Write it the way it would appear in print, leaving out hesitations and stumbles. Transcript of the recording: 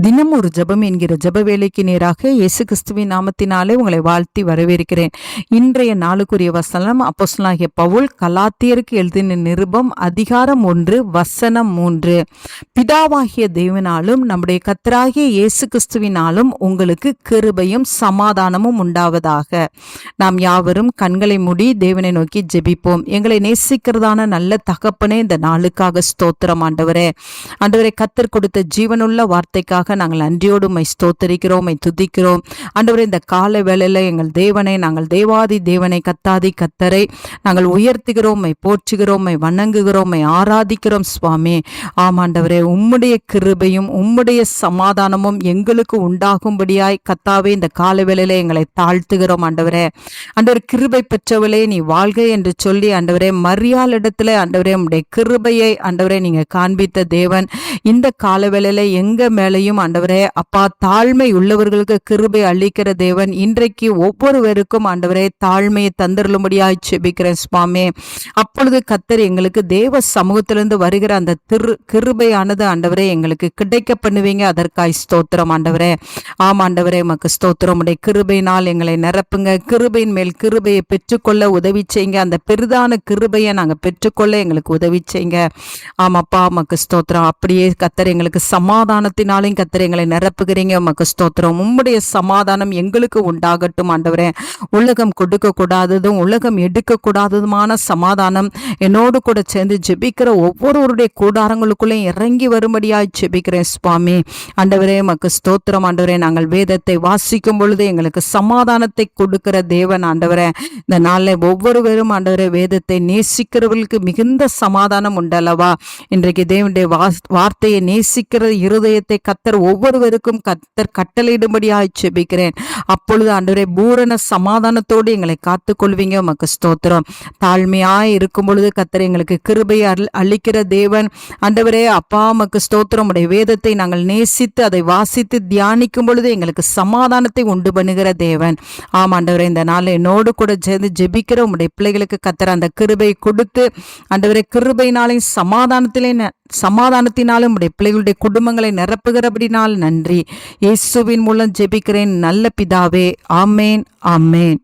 தினம் ஒரு ஜெபம் என்கிற ஜெப வேலைக்கு நேராக இயேசு கிறிஸ்துவின் நாமத்தினாலே உங்களை வாழ்த்தி வரவேற்கிறேன். இன்றைய நாளுக்குரிய வசனம் அப்போஸ்தலனாகிய பவுல் கலாத்தியருக்கு எழுதின நிருபம் அதிகாரம் 1 வசனம் 3. பிதாவாகிய தேவனாலும் நம்முடைய கர்த்தராகிய இயேசு கிறிஸ்துவினாலும் உங்களுக்கு கிருபையும் சமாதானமும் உண்டாவதாக. நாம் யாவரும் கண்களை மூடி தேவனை நோக்கி ஜெபிப்போம். எங்களை நேசிக்கிறதான நல்ல தகப்பனே, இந்த நாளுக்காக ஸ்தோத்திரம் ஆண்டவரே. ஆண்டவரே, கர்த்தர் கொடுத்த ஜீவனுள்ள வார்த்தைக்காக நாங்கள் நன்றியோடு உம்மை ஸ்தோத்திரிக்கிறோம், உம்மை துதிக்கிறோம். ஆண்டவரே, இந்த கால வேளையில எங்கள் தேவனை, நாங்கள் தேவாதி தேவனை, கத்தாதி கத்தரை நாங்கள் உயர்த்துகிறோம், உம்மை போற்றுகிறோம், உம்மை வணங்குகிறோம், உம்மை ஆராதிக்கிறோம் சுவாமி. ஆமாண்டவரே, உம்முடைய கிருபையும் உம்முடைய சமாதானமும் எங்களுக்கு உண்டாகும்படியாய் கத்தாவே இந்த கால வேளையில எங்களை தாழ்த்துகிறோம் ஆண்டவரே. ஆண்டவர், கிருபை பெற்றவளே நீ வாழ்க என்று சொல்லி ஆண்டவரே மரியாள் இடத்துல ஆண்டவரே உம்முடைய கிருபையை ஆண்டவரே நீங்க காண்பித்த தேவன். இந்த கால வேளையில எங்க மேலையும் ஆண்டவரே அப்பா தாழ்மை உள்ளவர்களுக்கு கிருபை அளிக்கிற தேவன். இன்றைக்கு ஒவ்வொருவருக்கும் ஆண்டவரே தாழ்மையை தந்திருளும்படியாய் ஜெபிக்கிறேன் சுவாமி. அப்பொழுது கர்த்தர் எங்களுக்கு தேவ சமூகத்திலிருந்து வருகிற அந்த கிருபையானது ஆண்டவரே எங்களுக்கு கிடைக்க பண்ணுவீங்க. அதற்காய் ஸ்தோத்திரம் ஆண்டவரே. ஆம் ஆண்டவரே, உமக்கு ஸ்தோத்திரம். உடைய கிருபையினால் எங்களை நிரப்புங்க. கிருபையின் மேல் கிருபையை பெற்றுக்கொள்ள உதவி செய்யுங்க. அந்த பெரிதான கிருபையை நாங்கள் பெற்றுக்கொள்ள எங்களுக்கு உதவி செய்யுங்க. ஆமாப்பா, உமக்கு ஸ்தோத்திரம். அப்படியே கர்த்தர் எங்களுக்கு சமாதானத்தினாலும் கர்த்தர் எங்களை நிரப்புகிறீங்க. உமக்கு ஸ்தோத்திரம். உம்முடைய சமாதானம் எங்களுக்கு உண்டாகட்டும் ஆண்டவரே. உலகம் கொடுக்க கூடாததும் உலகம் எடுக்க கூடாததுமான சமாதானம் என்னோடு கூட சேர்ந்து ஜெபிக்கிற ஒவ்வொருவருடைய கூடாரங்களுக்குள்ளே இறங்கி வரும்படியாய் ஜெபிக்கிறேன் சுவாமி. ஆண்டவரே, உமக்கு ஸ்தோத்திரம் ஆண்டவரே. நாங்கள் வேதத்தை வாசிக்கும் பொழுது எங்களுக்கு சமாதானத்தை கொடுக்கிற தேவன் ஆண்டவரே. இந்த நாளில் ஒவ்வொருவரும் ஆண்டவரே வேதத்தை நேசிக்கிறவர்களுக்கு மிகுந்த சமாதானம் உண்டல்லவா. இன்றைக்கு தேவனுடைய வார்த்தையை நேசிக்கிற இருதயத்தை கர்த்தர் ஒவ்வொருவருக்கும் கர்த்தர் கட்டளையிடும்படியாய் ஜெபிக்கிறேன். அப்பொழுது ஆண்டவரே பூரண சமாதானத்தோடு எங்களை காத்துக்கொள்வீங்க. உமக்கு ஸ்தோத்திரம். தாழ்மையாய் இருக்கும் பொழுது கர்த்தர் எங்களுக்கு கிருபையை அளிக்கிற தேவன் ஆண்டவரே. அப்பா, உமக்கு ஸ்தோத்திரம். உடைய வேதத்தை நாங்கள் நேசித்து அதை வாசித்து தியானிக்கும் பொழுது எங்களுக்கு சமாதானத்தை உண்டு பண்ணுகிற தேவன். ஆம் ஆண்டவரே, இந்த நாள் என்னோடு கூட சேர்ந்து ஜெபிக்கிற உடைய பிள்ளைகளுக்கு கர்த்தர் அந்த கிருபை கொடுத்து ஆண்டவரே கிருபையினாலே சமாதானத்தினாலும் உடைய பிள்ளைகளுடைய குடும்பங்களை நிரப்புகிறபடினால் நன்றி. இயேசுவின் மூலம் ஜெபிக்கிறேன் நல்ல பிதாவே. ஆமேன், ஆமேன்.